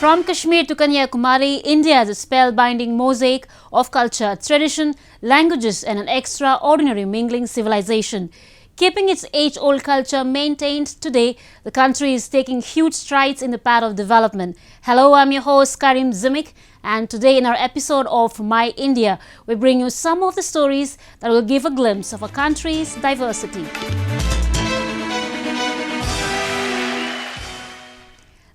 From Kashmir to Kanyakumari, India is a spellbinding mosaic of culture, tradition, languages and an extraordinary mingling civilization. Keeping its age-old culture maintained today, the country is taking huge strides in the path of development. Hello, I'm your host Karim Zimik, and today in our episode of My India, we bring you some of the stories that will give a glimpse of our country's diversity.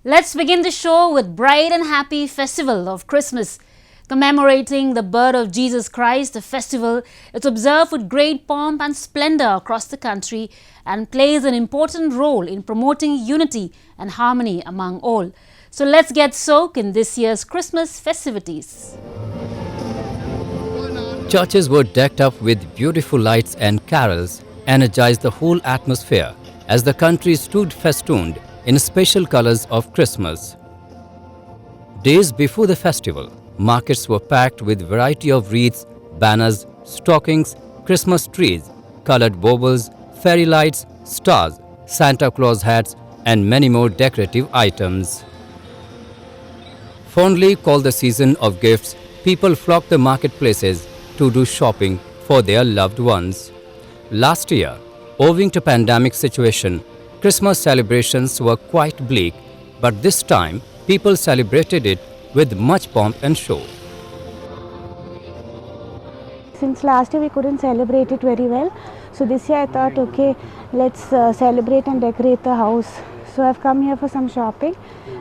Let's begin the show with bright and happy festival of Christmas. Commemorating the birth of Jesus Christ, the festival is observed with great pomp and splendor across the country and plays an important role in promoting unity and harmony among all. So let's get soaked in this year's Christmas festivities. Churches were decked up with beautiful lights and carols, energized the whole atmosphere as the country stood festooned in special colors of Christmas. Days before the festival, markets were packed with variety of wreaths, banners, stockings, Christmas trees, colored baubles, fairy lights, stars, Santa Claus hats and many more decorative items. Fondly called the season of gifts, people flocked the marketplaces to do shopping for their loved ones. Last year, owing to pandemic situation, Christmas celebrations were quite bleak, but this time people celebrated it with much pomp and show. Since last year we couldn't celebrate it very well, so this year I thought, okay, let's celebrate and decorate the house. So I've come here for some shopping,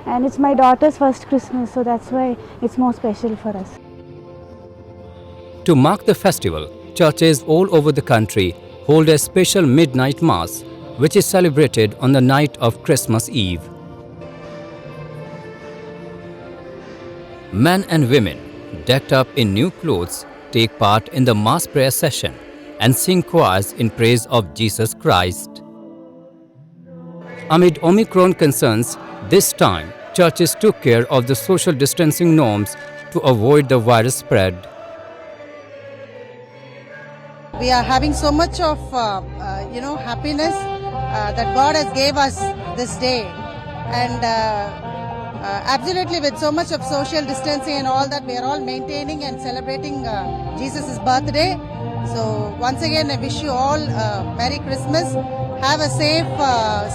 and it's my daughter's first Christmas, so that's why it's more special for us. To mark the festival, churches all over the country hold a special midnight mass, which is celebrated on the night of Christmas Eve. Men and women, decked up in new clothes, take part in the mass prayer session and sing choirs in praise of Jesus Christ. Amid Omicron concerns, this time churches took care of the social distancing norms to avoid the virus spread. We are having so much of happiness that God has gave us this day, and absolutely with so much of social distancing and all that, we are all maintaining and celebrating Jesus' birthday. So once again I wish you all Merry Christmas. Have a safe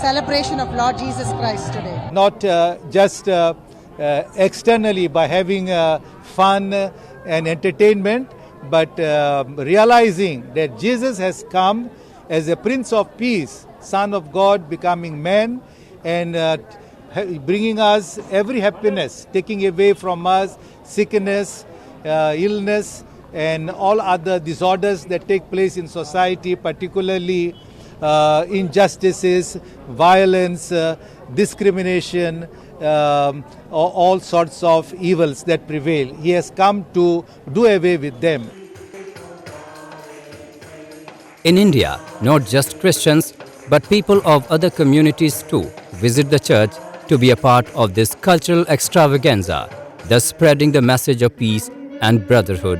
celebration of Lord Jesus Christ today. Not just externally by having fun and entertainment, but realizing that Jesus has come as a Prince of Peace, Son of God becoming man, and bringing us every happiness, taking away from us sickness, illness and all other disorders that take place in society, particularly injustices, violence, discrimination, all sorts of evils that prevail. He has come to do away with them. In India, not just Christians, but people of other communities too visit the church to be a part of this cultural extravaganza, thus spreading the message of peace and brotherhood.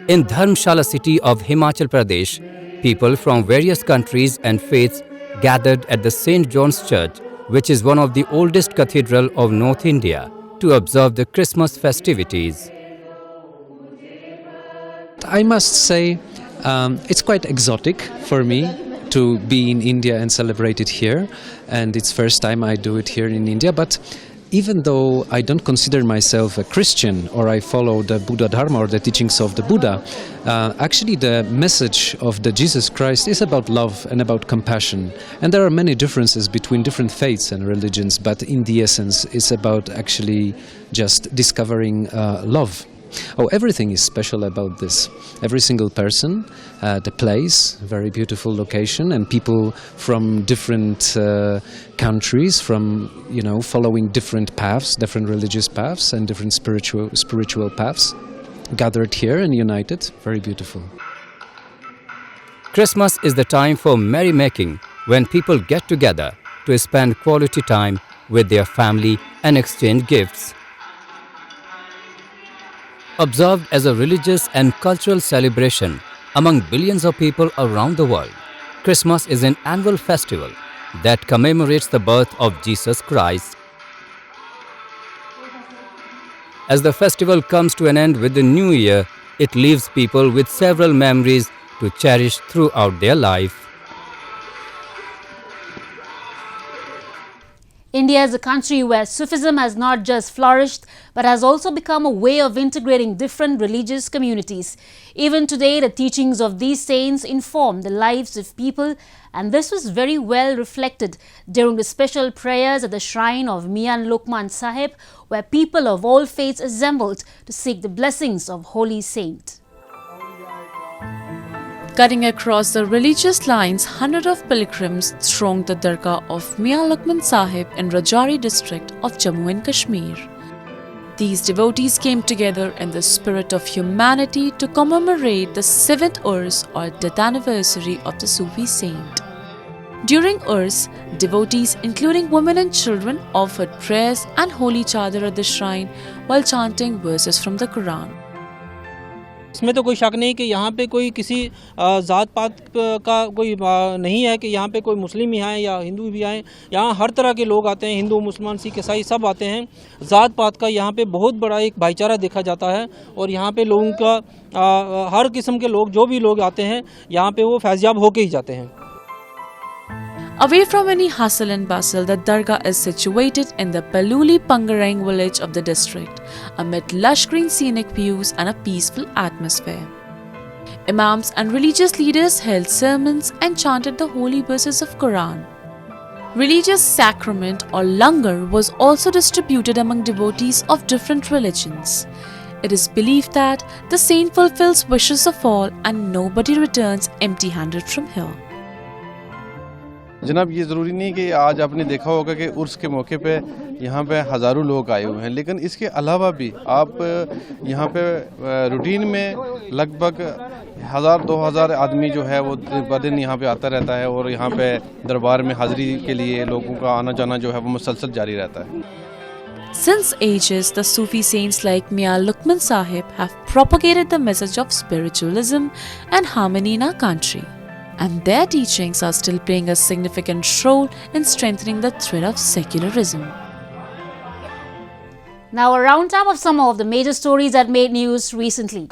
In Dharamshala city of Himachal Pradesh, people from various countries and faiths gathered at the St. John's Church, which is one of the oldest cathedral of North India, to observe the Christmas festivities. I must say it's quite exotic for me to be in India and celebrate it here, and it's first time I do it here in India. But even though I don't consider myself a Christian or I follow the Buddha Dharma or the teachings of the Buddha, actually the message of the Jesus Christ is about love and about compassion. And there are many differences between different faiths and religions, but in the essence it's about actually just discovering love. Oh, everything is special about this. Every single person, the place, very beautiful location, and people from different countries, from following different paths, different religious paths, and different spiritual paths, gathered here and united. Very beautiful. Christmas is the time for merrymaking, when people get together to spend quality time with their family and exchange gifts. Observed as a religious and cultural celebration among billions of people around the world, Christmas is an annual festival that commemorates the birth of Jesus Christ. As the festival comes to an end with the new year, it leaves people with several memories to cherish throughout their life. India is a country where Sufism has not just flourished but has also become a way of integrating different religious communities. Even today, the teachings of these saints inform the lives of people, and this was very well reflected during the special prayers at the shrine of Mian Lukman Sahib, where people of all faiths assembled to seek the blessings of Holy Saint. Cutting across the religious lines, hundreds of pilgrims thronged the Dargah of Mian Lukman Sahib in Rajouri district of Jammu and Kashmir. These devotees came together in the spirit of humanity to commemorate the 7th Urs or death anniversary of the Sufi saint. During Urs, devotees including women and children offered prayers and holy chadar at the shrine while chanting verses from the Quran. इसमें तो कोई शक नहीं कि यहाँ पे कोई किसी ज़ात पात का कोई नहीं है कि यहाँ पे कोई मुस्लिम ही आए या हिंदू भी आए। यहाँ हर तरह के लोग आते हैं, हिंदू मुसलमान सिख ईसाई सब आते हैं। ज़ात पात का यहाँ पे बहुत बड़ा एक भाईचारा देखा जाता है और यहाँ पे लोगों का हर किस्म के लोग जो भी लोग आते हैं यहाँ पे वो फैज़याब होके ही जाते हैं। Away from any hustle and bustle, the Dargah is situated in the Paluli Pangarang village of the district, amid lush green scenic views and a peaceful atmosphere. Imams and religious leaders held sermons and chanted the holy verses of Quran. Religious sacrament or langar was also distributed among devotees of different religions. It is believed that the saint fulfills wishes of all and nobody returns empty-handed from here. जनाब, ये ज़रूरी नहीं कि आज आपने देखा होगा कि उर्स के मौके पे यहाँ पे हज़ारों लोग आए हुए हैं, लेकिन इसके अलावा भी आप यहाँ पे रूटीन में लगभग 1000-2000 आदमी जो है वो ब दिन यहाँ पे आता रहता है और यहाँ पे दरबार में हाज़िरी के लिए लोगों का आना जाना जो है वो मुसलसल जारी रहता है। Since ages, the Sufi saints like Mian Lukman Sahib have propagated the message of spiritualism and harmony in our country. And their teachings are still playing a significant role in strengthening the thread of secularism. Now a roundup of some of the major stories that made news recently.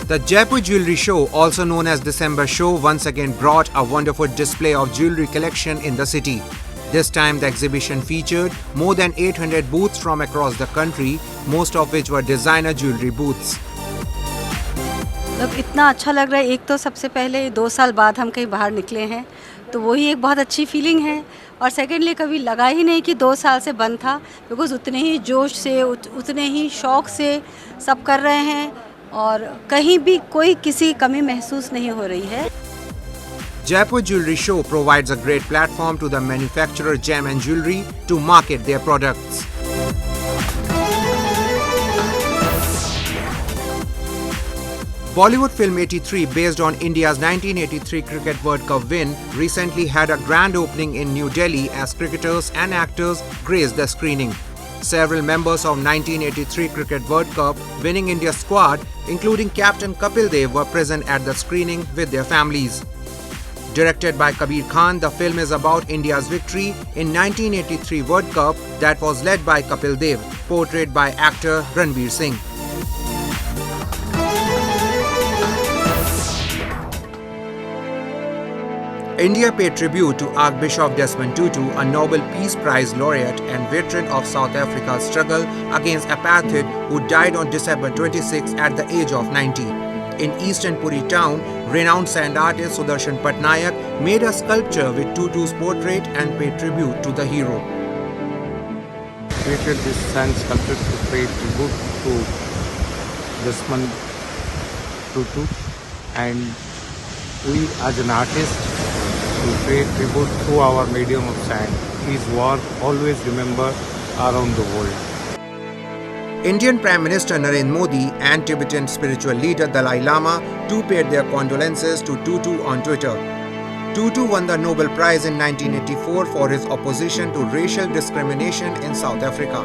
The Jaipur Jewellery Show, also known as December Show, once again brought a wonderful display of jewellery collection in the city. This time the exhibition featured more than 800 booths from across the country, most of which were designer jewellery booths. मतलब इतना अच्छा लग रहा है। एक तो सबसे पहले 2 साल बाद हम कहीं बाहर निकले हैं तो वही एक बहुत अच्छी फीलिंग है, और सेकेंडली कभी लगा ही नहीं कि 2 साल से बंद था, बिकॉज उतने ही जोश से उतने ही शौक़ से सब कर रहे हैं और कहीं भी कोई किसी कमी महसूस नहीं हो रही है। Jaipur Jewellery Show provides a great platform to the manufacturer Gem and Jewellery to market their products. Bollywood film 83, based on India's 1983 Cricket World Cup win, recently had a grand opening in New Delhi as cricketers and actors graced the screening. Several members of 1983 Cricket World Cup winning India squad, including Captain Kapil Dev, were present at the screening with their families. Directed by Kabir Khan, the film is about India's victory in 1983 World Cup that was led by Kapil Dev, portrayed by actor Ranveer Singh. India paid tribute to Archbishop Desmond Tutu, a Nobel Peace Prize laureate and veteran of South Africa's struggle against apartheid, who died on December 26 at the age of 90. In eastern Puri town, renowned sand artist Sudarshan Patnaik made a sculpture with Tutu's portrait and paid tribute to the hero. Created this sand sculpture to pay tribute to Desmond Tutu, and we as an artist to pay tribute through our medium of sand. His work always remembered around the world. Indian Prime Minister Narendra Modi and Tibetan spiritual leader Dalai Lama too paid their condolences to Tutu on Twitter. Tutu won the Nobel Prize in 1984 for his opposition to racial discrimination in South Africa.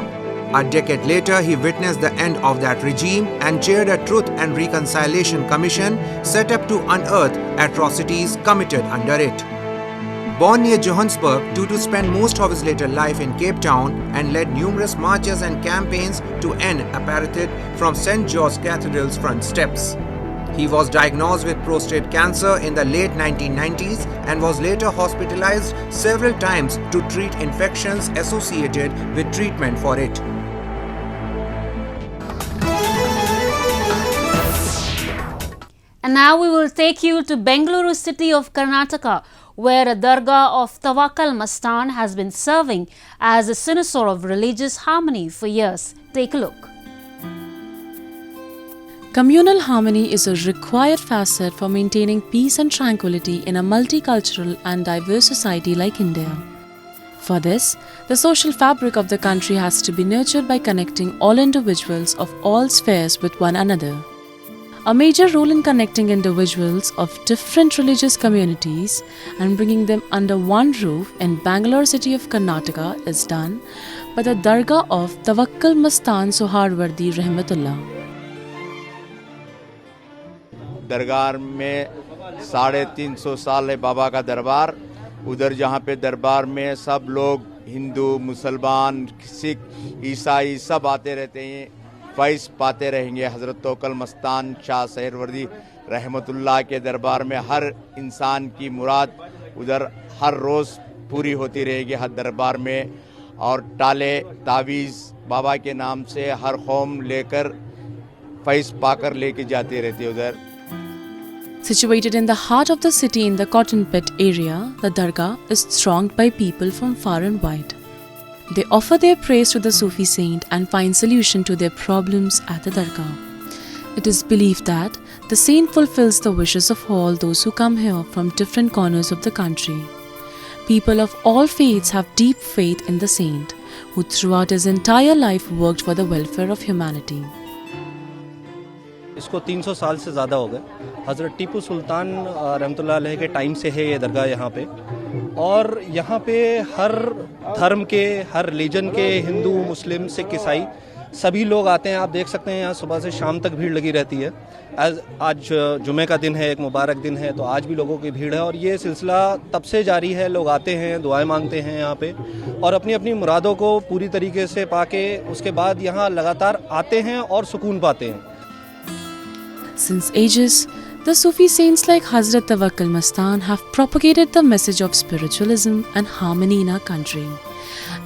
A decade later, he witnessed the end of that regime and chaired a Truth and Reconciliation Commission set up to unearth atrocities committed under it. Born near Johannesburg, Tutu spent most of his later life in Cape Town and led numerous marches and campaigns to end apartheid from St. George's Cathedral's front steps. He was diagnosed with prostate cancer in the late 1990s and was later hospitalized several times to treat infections associated with treatment for it. And now we will take you to Bengaluru city of Karnataka, where a Dargah of Tawakkal Mastaan has been serving as a cynosure of religious harmony for years. Take a look. Communal harmony is a required facet for maintaining peace and tranquility in a multicultural and diverse society like India. For this, the social fabric of the country has to be nurtured by connecting all individuals of all spheres with one another. A major role in connecting individuals of different religious communities and bringing them under one roof in Bangalore city of Karnataka is done by the Dargah of Tawakkal Mastaan Soharwardi Rahmatullah. दरगाह में 350 साल है बाबा का दरबार। उधर जहाँ पे दरबार में सब लोग हिंदू, मुसलमान, सिख, ईसाई सब आते रहते हैं, फैज़ पाते रहेंगे। हज़रत तवक्कल मस्तान शाह सहरवर्दी रहमतुल्लाह के दरबार में हर इंसान की मुराद उधर हर रोज़ पूरी होती रहेगी हर दरबार में। और टाले तावीज़ बाबा के नाम से हर कौम लेकर फैज़ पाकर लेके जाती रहती है उधर। Situated in the heart of the city in the cotton pit area, the Dargah is thronged by people from far and wide. They offer their praise to the Sufi saint and find solution to their problems at the Dargah. It is believed that the saint fulfills the wishes of all those who come here from different corners of the country. People of all faiths have deep faith in the saint, who throughout his entire life worked for the welfare of humanity. इसको 300 साल से ज़्यादा हो गए। हज़रत टीपू सुल्तान रहमतुल्लाह अलैह के टाइम से है ये दरगाह यहाँ पे। और यहाँ पे हर धर्म के, हर रिलीजन के, हिंदू, मुस्लिम, सिख, ईसाई सभी लोग आते हैं। आप देख सकते हैं यहाँ सुबह से शाम तक भीड़ लगी रहती है। आज जुमे का दिन है, एक मुबारक दिन है, तो आज भी लोगों की भीड़ है और ये सिलसिला तब से जारी है। लोग आते हैं, दुआएं मांगते हैं यहाँ पे और अपनी अपनी मुरादों को पूरी तरीके से पाके उसके बाद यहाँ लगातार आते हैं और सुकून पाते हैं। Since ages, the Sufi saints like Hazrat Tawakkal Mastaan have propagated the message of spiritualism and harmony in our country,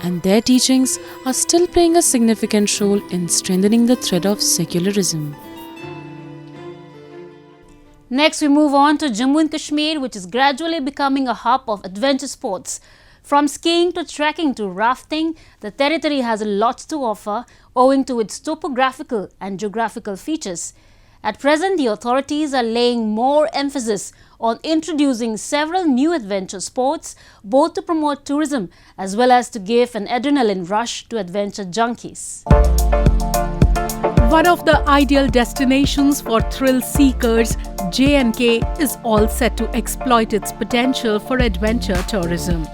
and their teachings are still playing a significant role in strengthening the thread of secularism. Next, we move on to Jammu and Kashmir, which is gradually becoming a hub of adventure sports. From skiing to trekking to rafting, the territory has a lot to offer owing to its topographical and geographical features. At present, the authorities are laying more emphasis on introducing several new adventure sports, both to promote tourism as well as to give an adrenaline rush to adventure junkies. One of the ideal destinations for thrill seekers, J&K is all set to exploit its potential for adventure tourism.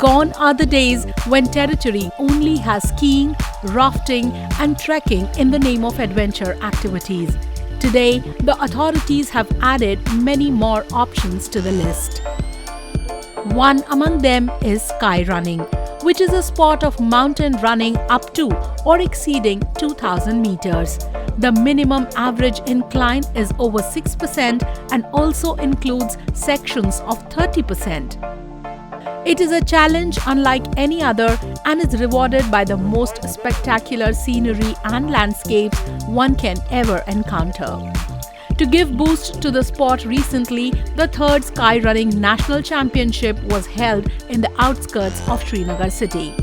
Gone are the days when territory only has skiing, rafting and trekking in the name of adventure activities. Today, the authorities have added many more options to the list. One among them is sky running, which is a sport of mountain running up to or exceeding 2,000 meters. The minimum average incline is over 6% and also includes sections of 30%. It is a challenge unlike any other and is rewarded by the most spectacular scenery and landscapes one can ever encounter. To give boost to the sport recently, the 3rd Skyrunning National Championship was held in the outskirts of Srinagar city.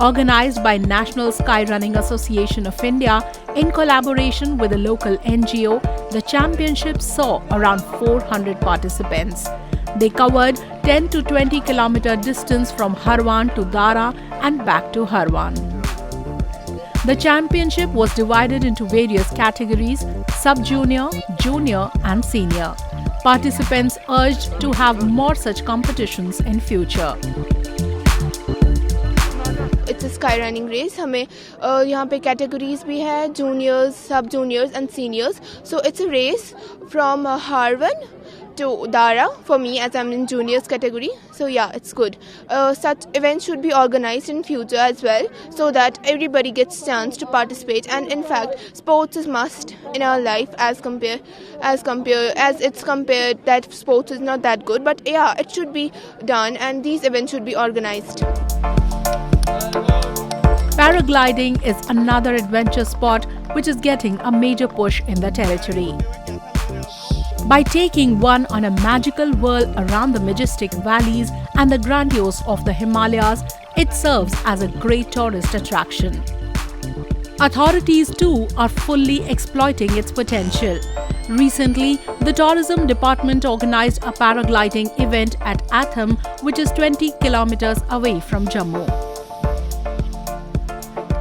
Organized by National Skyrunning Association of India in collaboration with a local NGO, the championship saw around 400 participants. They covered 10 to 20 kilometer distance from Harwan to Dara and back to Harwan. The championship was divided into various categories: sub-junior, junior and senior. Participants urged to have more such competitions in future. It's sky running race. हमें यहाँ पे categories भी है, juniors, sub juniors and seniors. So it's a race from Harwan to Dara for me as I'm in juniors category. So yeah, it's good. Such events should be organized in future as well, so that everybody gets chance to participate. And in fact, sports is must in our life as it's compared that sports is not that good. But yeah, it should be done, and these events should be organized. Paragliding is another adventure sport which is getting a major push in the territory. By taking one on a magical whirl around the majestic valleys and the grandiose of the Himalayas, it serves as a great tourist attraction. Authorities too are fully exploiting its potential. Recently, the tourism department organized a paragliding event at Atham, which is 20 kilometers away from Jammu.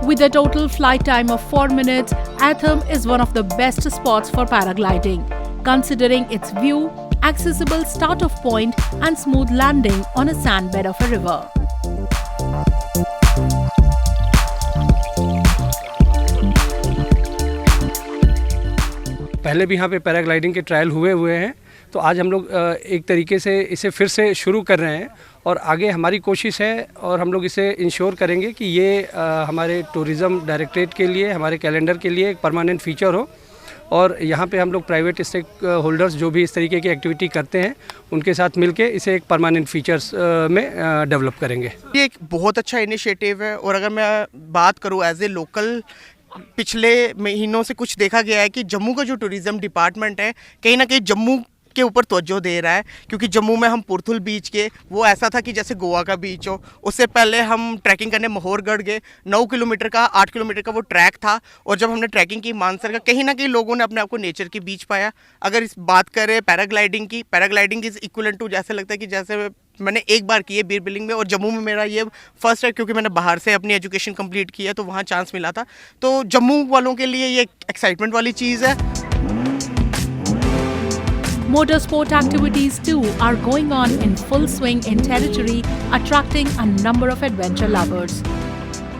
With a total flight time of 4 minutes, Atham is one of the best spots for paragliding, considering its view, accessible start-off point and smooth landing on a sand bed of a river. पहले भी यहाँ पे paragliding के trial हुए हैं, तो आज हम लोग एक तरीके से इसे फिर से शुरू कर रहे हैं और आगे हमारी कोशिश है और हम लोग इसे इंश्योर करेंगे कि ये हमारे टूरिज़्म डायरेक्टरेट के लिए, हमारे कैलेंडर के लिए एक परमानेंट फीचर हो और यहाँ पे हम लोग प्राइवेट स्टेक होल्डर्स जो भी इस तरीके की एक्टिविटी करते हैं उनके साथ मिलके इसे एक परमानेंट फीचर्स में डेवलप करेंगे. ये एक बहुत अच्छा इनिशिएटिव है और अगर मैं बात करूँ एज ए लोकल, पिछले महीनों से कुछ देखा गया है कि जम्मू का जो टूरिज़्म डिपार्टमेंट है कहीं ना कहीं जम्मू के ऊपर तवज्जो दे रहा है, क्योंकि जम्मू में हम पुरथुल बीच के वो ऐसा था कि जैसे गोवा का बीच हो. उससे पहले हम ट्रैकिंग करने माहौरगढ़ गए, 9 किलोमीटर का 8 किलोमीटर का वो ट्रैक था और जब हमने ट्रैकिंग की मानसर का, कहीं ना कहीं लोगों ने अपने आप को नेचर के बीच पाया. अगर इस बात करें पैराग्लाइडिंग की, पैराग्लाइडिंग इज़ इक्वलेंट टू, जैसे लगता है कि जैसे मैंने एक बार की है बीर बिलिंग में और जम्मू में मेरा ये फर्स्ट है, क्योंकि मैंने बाहर से अपनी एजुकेशन कंप्लीट की है तो वहाँ चांस मिला था. तो जम्मू वालों के लिए ये एक्साइटमेंट वाली चीज़ है. Motorsport activities too are going on in full swing in territory, attracting a number of adventure lovers.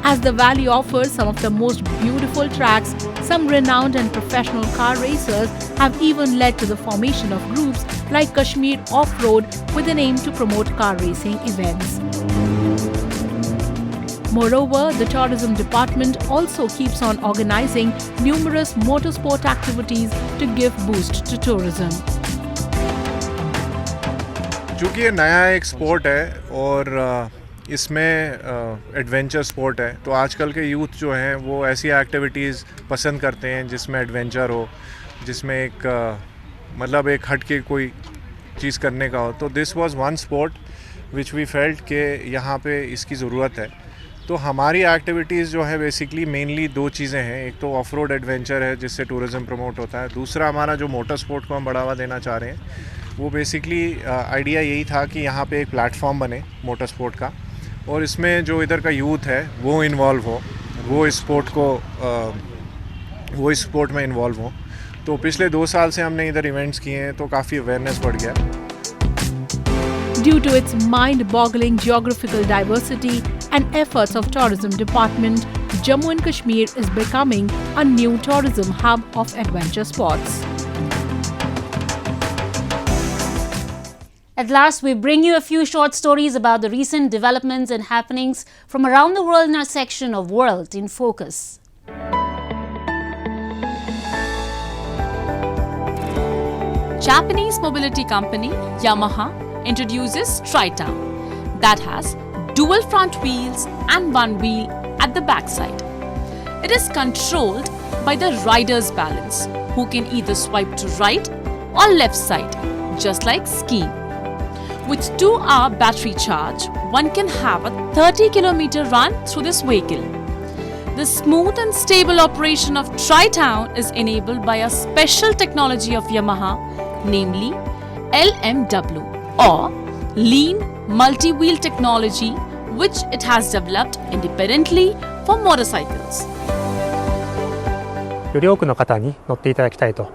As the valley offers some of the most beautiful tracks, some renowned and professional car racers have even led to the formation of groups like Kashmir Off-Road with an aim to promote car racing events. Moreover, the tourism department also keeps on organizing numerous motorsport activities to give boost to tourism. चूँकि ये नया एक sport है और इसमें adventure sport है, तो आजकल के यूथ जो हैं वो ऐसी एक्टिविटीज़ पसंद करते हैं जिसमें एडवेंचर हो, जिसमें एक मतलब एक हट के कोई चीज़ करने का हो. तो this was one sport which we felt कि यहाँ पे इसकी ज़रूरत है. तो हमारी एक्टिविटीज़ जो है बेसिकली मेनली 2 चीज़ें हैं. एक तो ऑफ रोड एडवेंचर है जिससे टूरिज़्म प्रमोट होता है. दूसरा हमारा जो मोटर स्पोर्ट को हम बढ़ावा देना चाह रहे हैं वो बेसिकली आइडिया यही था कि यहाँ पे एक प्लेटफॉर्म बने मोटर स्पोर्ट का और इसमें जो इधर का यूथ है वो इन्वॉल्व हो, वो इस स्पोर्ट में इन्वॉल्व हो. तो पिछले 2 साल से हमने इधर इवेंट्स किए हैं तो काफ़ी अवेयरनेस बढ़ गया. Due to its mind-boggling geographical diversity and efforts of tourism department, Jammu and Kashmir is becoming a new tourism hub of adventure sports. At last, we bring you a few short stories about the recent developments and happenings from around the world in our section of World in Focus. Japanese mobility company Yamaha introduces Tri-Town that has dual front wheels and one wheel at the backside. It is controlled by the rider's balance, who can either swipe to right or left side, just like skiing. With 2-hour battery charge, one can have a 30-kilometer run through this vehicle. The smooth and stable operation of Tri-Town is enabled by a special technology of Yamaha, namely LMW or Lean Multi-Wheel Technology, which it has developed independently for motorcycles. より多くの方に乗っていただきたいと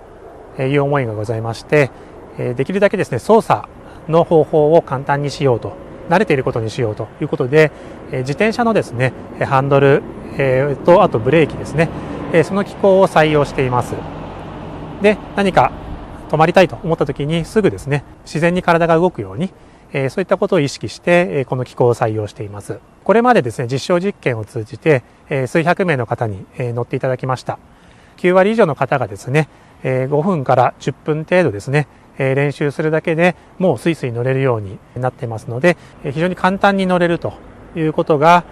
いう思いがございまして、できるだけですね操作の方法を簡単にしようと慣れていることにしようということで、自転車のですねハンドル、とあとブレーキですね、その機構を採用しています。で、何か止まりたいと思った時にすぐですね自然に体が動くように、そういったことを意識して、この機構を採用しています。これまでですね実証実験を通じて、数百名の方に、乗っていただきました。9割以上の方がですね、5分から10分程度ですね、練習するだけでもうスイスイ乗れるようになってますので、非常に簡単に乗れるということが、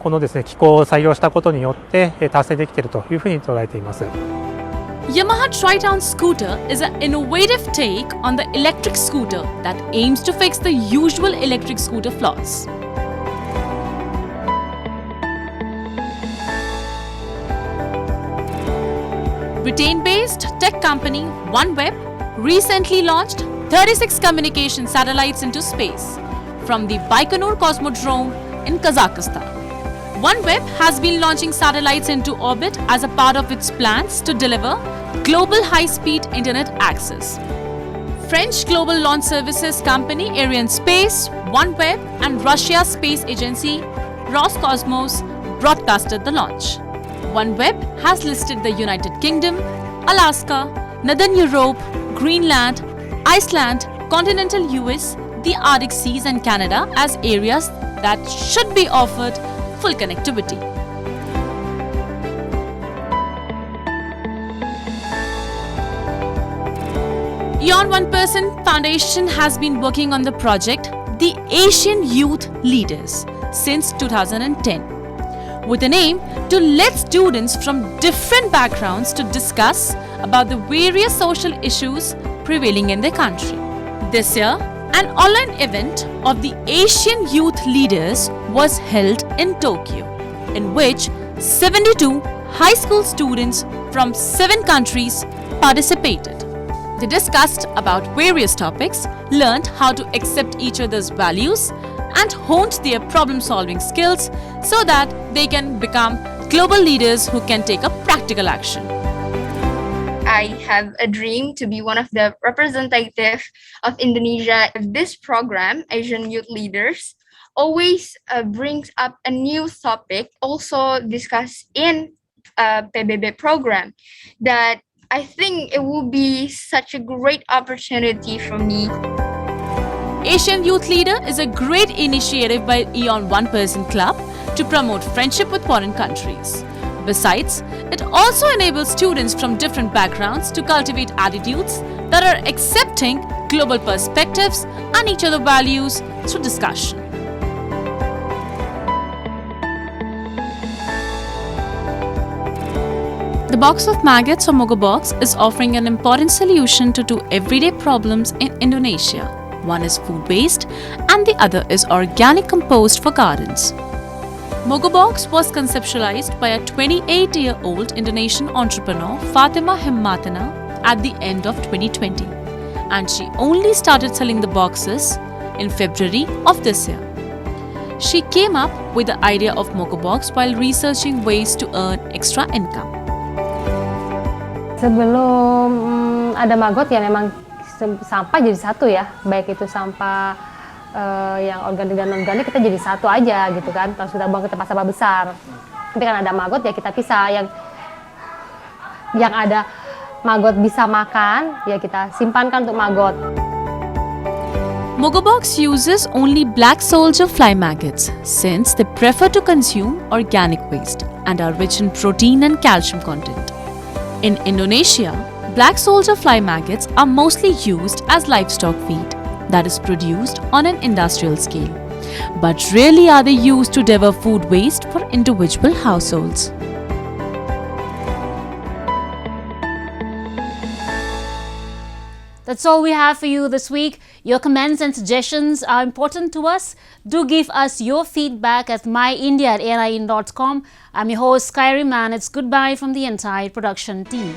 このですね機構を採用したことによって達成できているというふうに捉えています。Yamaha Tri-Town Scooter is an innovative take on the electric scooter that aims to fix the usual electric scooter flaws. Britain-based tech company OneWeb recently launched 36 communication satellites into space from the Baikonur Cosmodrome in Kazakhstan. OneWeb has been launching satellites into orbit as a part of its plans to deliver global high-speed internet access. French global launch services company Arianespace, OneWeb and Russia's space agency Roscosmos broadcasted the launch. OneWeb has listed the United Kingdom, Alaska, Northern Europe, Greenland, Iceland, continental US, the Arctic Seas and Canada as areas that should be offered full connectivity. Beyond One Person Foundation has been working on the project The Asian Youth Leaders since 2010, with an aim to let students from different backgrounds to discuss about the various social issues prevailing in their country. This year, an online event of the Asian Youth Leaders was held in Tokyo, in which 72 high school students from 7 countries participated. They discussed about various topics, learned how to accept each other's values, and honed their problem-solving skills so that they can become global leaders who can take a practical action. I have a dream to be one of the representative of Indonesia. This program, Asian Youth Leaders, always brings up a new topic, also discussed in PBB program, that I think it will be such a great opportunity for me. Asian Youth Leader is a great initiative by Beyond One Person Club to promote friendship with foreign countries. Besides, it also enables students from different backgrounds to cultivate attitudes that are accepting global perspectives and each other's values through discussion. The Box of Maggots or Mogobox is offering an important solution to 2 everyday problems in Indonesia. One is food waste and the other is organic compost for gardens. Mogobox was conceptualized by a 28-year-old Indonesian entrepreneur, Fatima Himmatana, at the end of 2020, and she only started selling the boxes in February of this year. She came up with the idea of Mogobox while researching ways to earn extra income. Sebelum ada maggot ya memang sampah jadi satu ya, baik itu sampah yang organik dan non-organik kita jadi satu aja gitu kan. Kalau kita buang ke tempat sampah besar, nanti kan ada maggot ya kita pisah. Yang ada maggot bisa makan ya kita simpankan untuk maggot. Mogobox uses only black soldier fly maggots since they prefer to consume organic waste and are rich in protein and calcium content. In Indonesia, black soldier fly maggots are mostly used as livestock feed that is produced on an industrial scale, but rarely are they used to devour food waste for individual households. That's all we have for you this week. Your comments and suggestions are important to us. Do give us your feedback at myindia@anin.com. I'm your host, Skyrim, and it's goodbye from the entire production team.